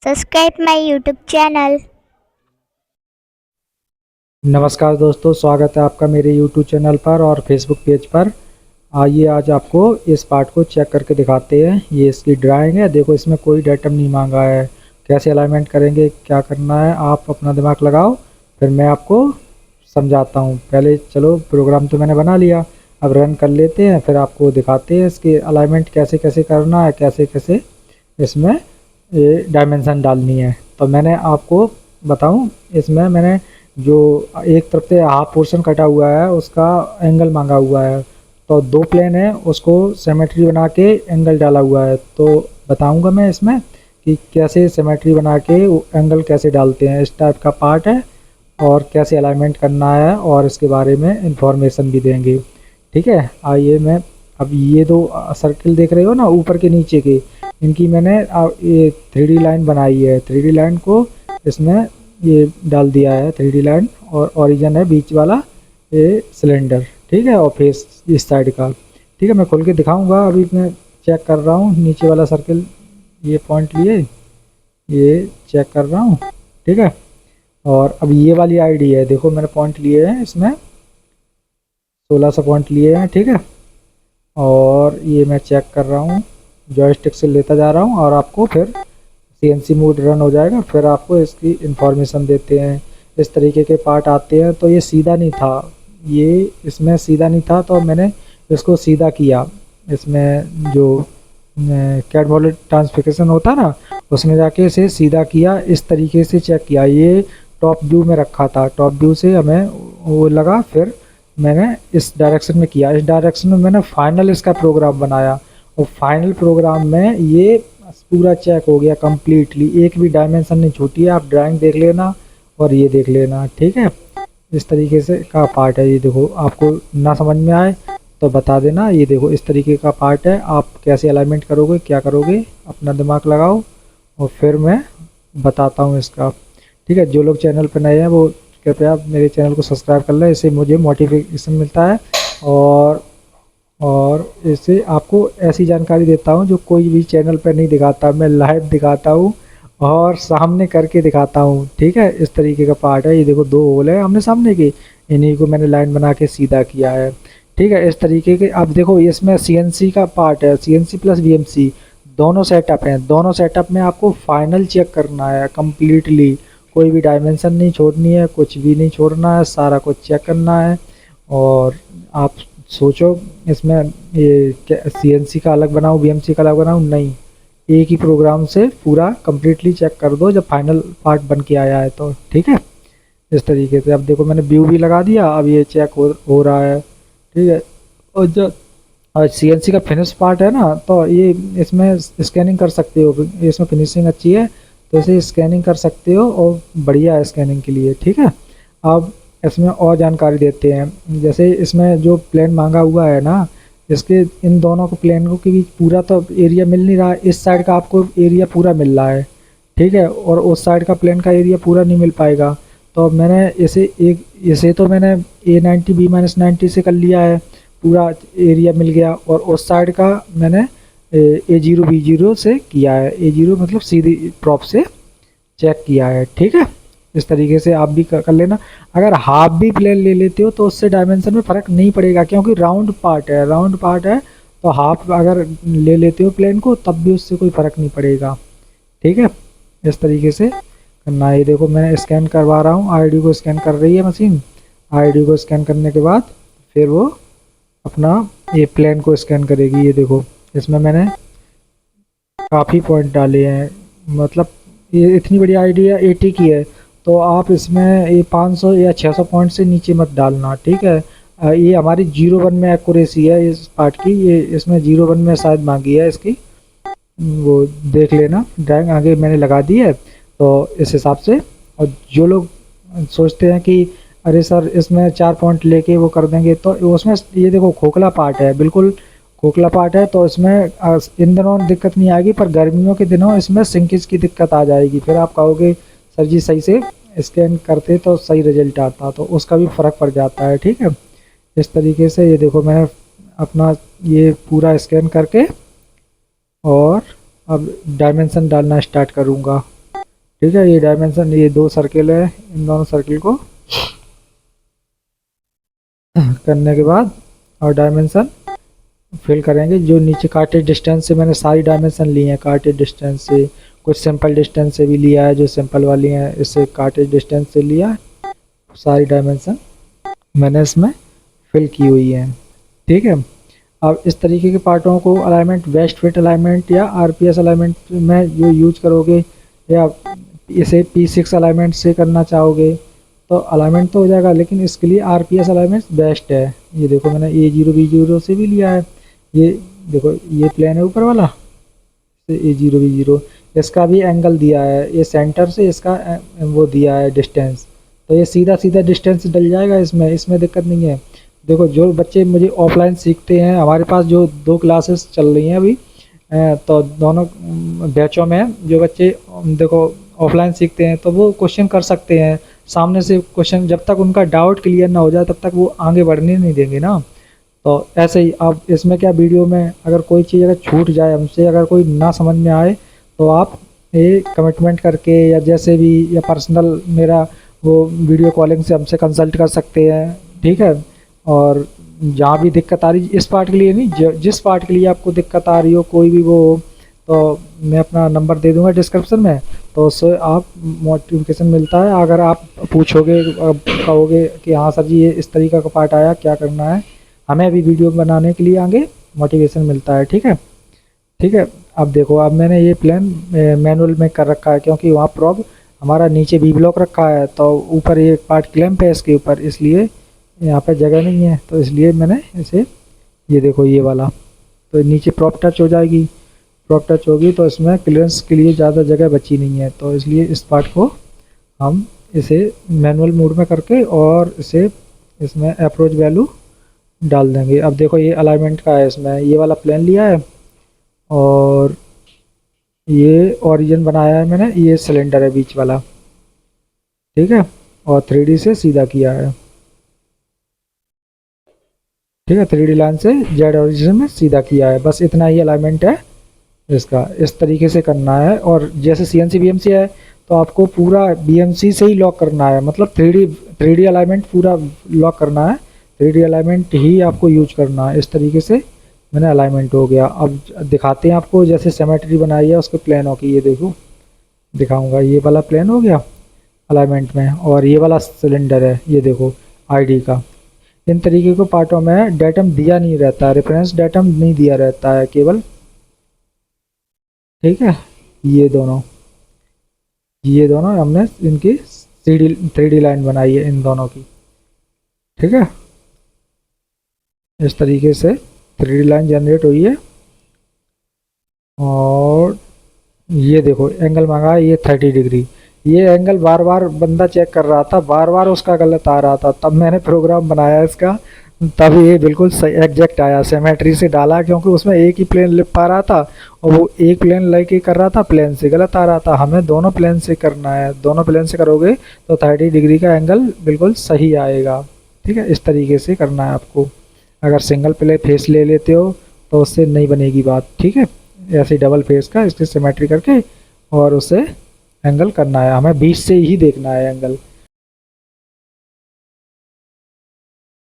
Subscribe my YouTube channel. नमस्कार दोस्तों, स्वागत है आपका मेरे YouTube चैनल पर और Facebook पेज पर। आइए आज आपको इस पार्ट को चेक करके दिखाते हैं। ये इसकी ड्राइंग है। देखो इसमें कोई डेटम नहीं मांगा है। कैसे अलाइनमेंट करेंगे, क्या करना है, आप अपना दिमाग लगाओ, फिर मैं आपको समझाता हूँ। पहले चलो, प्रोग्राम तो मैंने बना लिया, अब रन कर लेते हैं, फिर आपको दिखाते हैं इसकी अलाइनमेंट कैसे कैसे करना है, कैसे कैसे इसमें ये डायमेंशन डालनी है। तो मैंने आपको बताऊँ, इसमें मैंने जो एक तरफ से हाफ पोर्शन कटा हुआ है उसका एंगल मांगा हुआ है। तो दो प्लेन है, उसको सिमेट्री बना के एंगल डाला हुआ है। तो बताऊंगा मैं इसमें कि कैसे सिमेट्री बना के एंगल कैसे डालते हैं। इस टाइप का पार्ट है और कैसे अलाइनमेंट करना है और इसके बारे में इंफॉर्मेशन भी देंगे। ठीक है, आइए मैं अब ये दो सर्किल देख रहे हो ना ऊपर के नीचे के, इनकी मैंने ये 3D लाइन बनाई है। 3D लाइन को इसमें ये डाल दिया है 3D लाइन, और ओरिजिन है बीच वाला ये सिलेंडर। ठीक है, और फेस इस साइड का। ठीक है, मैं खोल के दिखाऊंगा। अभी मैं चेक कर रहा हूँ नीचे वाला सर्किल, ये पॉइंट लिए ये चेक कर रहा हूँ। ठीक है, और अब ये वाली आईडी है, देखो मैंने पॉइंट लिए हैं, इसमें 1600 पॉइंट लिए हैं। ठीक है, और ये मैं चेक कर रहा हूँ, जॉयस्टिक से लेता जा रहा हूँ और आपको फिर CNC मोड रन हो जाएगा, फिर आपको इसकी इंफॉर्मेशन देते हैं। इस तरीके के पार्ट आते हैं। तो ये सीधा नहीं था, ये इसमें सीधा नहीं था, तो मैंने इसको सीधा किया। इसमें जो कैट वॉलेट ट्रांसफिकेशन होता है ना, उसमें जाके इसे सीधा किया, इस तरीके से चेक किया। ये टॉप व्यू में रखा था, टॉप व्यू से हमें वो लगा, फिर मैंने इस डायरेक्शन में किया। इस डायरेक्शन में मैंने फाइनल इसका प्रोग्राम बनाया, और फाइनल प्रोग्राम में ये पूरा चेक हो गया कम्प्लीटली, एक भी डायमेंशन नहीं छूटी है। आप ड्राइंग देख लेना और ये देख लेना। ठीक है, इस तरीके से का पार्ट है। ये देखो, आपको ना समझ में आए तो बता देना। ये देखो इस तरीके का पार्ट है। आप कैसे अलाइनमेंट करोगे, क्या करोगे, अपना दिमाग लगाओ और फिर मैं बताता हूँ इसका। ठीक है, जो लोग चैनल पर नए हैं वो कृपया मेरे चैनल को सब्सक्राइब कर लें, इससे मुझे मोटिवेशन मिलता है और इससे आपको ऐसी जानकारी देता हूँ जो कोई भी चैनल पर नहीं दिखाता। मैं लाइव दिखाता हूँ और सामने करके दिखाता हूँ। ठीक है, इस तरीके का पार्ट है। ये देखो दो होल है आमने सामने के, इन्हीं को मैंने लाइन बना के सीधा किया है। ठीक है, इस तरीके के। अब देखो इसमें CNC का पार्ट है, CNC प्लस VMC दोनों सेटअप हैं। दोनों सेटअप में आपको फाइनल चेक करना है कम्प्लीटली, कोई भी डायमेंशन नहीं छोड़नी है, कुछ भी नहीं छोड़ना है, सारा कुछ चेक करना है। और आप सोचो इसमें ये CNC का अलग बनाऊँ, VMC का अलग बनाऊँ, नहीं, एक ही प्रोग्राम से पूरा कम्प्लीटली चेक कर दो जब फाइनल पार्ट बन के आया है तो। ठीक है, इस तरीके से। अब देखो मैंने व्यू भी लगा दिया, अब ये चेक हो रहा है। ठीक है, और जो CNC का फिनिश पार्ट है ना, तो ये इसमें स्कैनिंग कर सकते हो, इसमें फिनिशिंग अच्छी है तो इसे स्कैनिंग कर सकते हो और बढ़िया है स्कैनिंग के लिए। ठीक है, अब इसमें और जानकारी देते हैं। जैसे इसमें जो प्लेन मांगा हुआ है ना, इसके इन दोनों को प्लेन को के बीच पूरा तो एरिया मिल नहीं रहा है। इस साइड का आपको एरिया पूरा मिल रहा है, ठीक है, और उस साइड का प्लेन का एरिया पूरा नहीं मिल पाएगा। तो मैंने इसे तो मैंने A90 B-90 से कर लिया है, पूरा एरिया मिल गया। और उस साइड का मैंने A0 B0 से किया है। A0 मतलब सीधी प्रॉप से चेक किया है। ठीक है, इस तरीके से आप भी कर लेना। अगर हाफ भी प्लेन ले लेते हो तो उससे डायमेंशन में फ़र्क नहीं पड़ेगा, क्योंकि राउंड पार्ट है, राउंड पार्ट है। तो हाफ अगर ले लेते हो प्लेन को तब भी उससे कोई फ़र्क नहीं पड़ेगा। ठीक है, इस तरीके से करना है। ये देखो मैं स्कैन करवा रहा हूँ, आईडी को स्कैन कर रही है मशीन। आईडी को स्कैन करने के बाद फिर वो अपना ये प्लेन को स्कैन करेगी। ये देखो इसमें मैंने काफ़ी पॉइंट डाले हैं, मतलब ये इतनी बड़ी आईडी है, 80 की है, तो आप इसमें ये 500 या 600 पॉइंट से नीचे मत डालना। ठीक है, ये हमारी 01 में एक्यूरेसी है इस पार्ट की, ये इसमें 01 में शायद मांगी है इसकी, वो देख लेना। ड्राइंग आगे मैंने लगा दी है तो इस हिसाब से। और जो लोग सोचते हैं कि अरे सर इसमें 4 पॉइंट लेके वो कर देंगे, तो उसमें ये देखो खोखला पार्ट है, बिल्कुल खोखला पार्ट है। तो इसमें इन दिनों दिक्कत नहीं आएगी, पर गर्मियों के दिनों इसमें सिंकेज की दिक्कत आ जाएगी। फिर आप कहोगे सर जी सही से स्कैन करते तो सही रिजल्ट आता, तो उसका भी फ़र्क पड़ जाता है। ठीक है, इस तरीके से। ये देखो मैंने अपना ये पूरा स्कैन करके और अब डायमेंशन डालना स्टार्ट करूँगा। ठीक है, ये डायमेंशन, ये 2 सर्किल है, इन दोनों सर्किल को करने के बाद और डायमेंशन फिल करेंगे। जो नीचे काटेड डिस्टेंस से मैंने सारी डायमेंशन ली हैं, काटेड डिस्टेंस से, कुछ सिंपल डिस्टेंस से भी लिया है, जो सिंपल वाली हैं इससे काटेड डिस्टेंस से लिया है, सारी डायमेंशन मैंने इसमें फिल की हुई है। ठीक है, अब इस तरीके के पार्टों को अलाइनमेंट, बेस्ट फिट अलाइनमेंट या आरपीएस अलाइनमेंट में जो यूज करोगे, या इसे P6 अलाइनमेंट से करना चाहोगे तो अलाइनमेंट तो हो जाएगा, लेकिन इसके लिए आरपीएस अलाइनमेंट बेस्ट है। ये देखो मैंने A0 B0 से भी लिया है। ये देखो, ये प्लेन है ऊपर वाला, A0 B0, इसका भी एंगल दिया है, ये सेंटर से इसका वो दिया है डिस्टेंस, तो ये सीधा सीधा डिस्टेंस डल जाएगा इसमें, इसमें दिक्कत नहीं है। देखो, जो बच्चे मुझे ऑफलाइन सीखते हैं, हमारे पास जो 2 क्लासेस चल रही हैं अभी, तो दोनों बैचों में जो बच्चे देखो ऑफलाइन सीखते हैं तो वो क्वेश्चन कर सकते हैं सामने से क्वेश्चन, जब तक उनका डाउट क्लियर ना हो जाए तब तक वो आगे बढ़ने नहीं देंगे ना। तो ऐसे ही अब इसमें क्या, वीडियो में अगर कोई चीज़ अगर छूट जाए हमसे, अगर कोई ना समझ में आए, तो आप ये कमिटमेंट करके या जैसे भी, या पर्सनल मेरा वो वीडियो कॉलिंग से हमसे कंसल्ट कर सकते हैं। ठीक है, और जहाँ भी दिक्कत आ रही, इस पार्ट के लिए नहीं, जिस पार्ट के लिए आपको दिक्कत आ रही हो, कोई भी वो हो, तो मैं अपना नंबर दे दूंगा डिस्क्रिप्शन में, तो उससे आप नोटिफिकेशन मिलता है। अगर आप पूछोगे, कहोगे कि हाँ सर जी ये इस तरीका का पार्ट आया, क्या करना है, हमें अभी वीडियो बनाने के लिए आगे मोटिवेशन मिलता है। ठीक है, ठीक है। अब देखो, अब मैंने ये प्लान मैनुअल में कर रखा है, क्योंकि वहाँ प्रॉब हमारा नीचे बी ब्लॉक रखा है, तो ऊपर ये पार्ट क्लैंप है इसके ऊपर, इसलिए यहाँ पे जगह नहीं है, तो इसलिए मैंने इसे, ये देखो ये वाला, तो नीचे प्रॉप टच हो जाएगी, प्रॉप टच होगी तो इसमें क्लियरेंस के लिए ज़्यादा जगह बची नहीं है, तो इसलिए इस पार्ट को हम इसे मैनुअल मोड में करके और इसे इसमें अप्रोच वैल्यू डाल देंगे। अब देखो, ये अलाइनमेंट का है, इसमें ये वाला प्लान लिया है और ये ओरिजिन बनाया है मैंने, ये सिलेंडर है बीच वाला। ठीक है, और 3D से सीधा किया है। ठीक है, 3D लाइन से जेड ओरिजिन में सीधा किया है, बस इतना ही अलाइनमेंट है इसका, इस तरीके से करना है। और जैसे CNC BMC है तो आपको पूरा BMC से ही लॉक करना है, मतलब 3D अलाइनमेंट पूरा लॉक करना है, 3D अलाइनमेंट ही आपको यूज करना है। इस तरीके से मैंने अलाइनमेंट हो गया। अब दिखाते हैं आपको, जैसे सिमेट्री बनाई है उसके प्लेनों की, ये देखो दिखाऊंगा, ये वाला प्लेन हो गया अलाइनमेंट में, और ये वाला सिलेंडर है, ये देखो ID का। इन तरीके को पार्टों में डेटम दिया नहीं रहता है, रेफरेंस डेटम नहीं दिया रहता है केवल। ठीक है, ये दोनों हमने इनकी 3D लाइन बनाई है इन दोनों की। ठीक है, इस तरीके से 3D लाइन जनरेट हुई है। और ये देखो एंगल मांगा है, ये 30 डिग्री, ये एंगल बार बार बंदा चेक कर रहा था, बार बार उसका गलत आ रहा था, तब मैंने प्रोग्राम बनाया इसका, तब ये बिल्कुल सही एग्जैक्ट आया। सिमेट्री से डाला क्योंकि उसमें एक ही प्लेन लिप पा रहा था, और वो एक प्लेन लेके कर रहा था, प्लेन से गलत आ रहा था। हमें दोनों प्लेन से करना है, दोनों प्लेन से करोगे तो 30 डिग्री का एंगल बिल्कुल सही आएगा। ठीक है, इस तरीके से करना है आपको। अगर सिंगल प्ले फेस ले लेते हो तो उससे नहीं बनेगी बात। ठीक है, ऐसे डबल फेस का इसकी सिमेट्री करके और उसे एंगल करना है, हमें बीच से ही देखना है एंगल।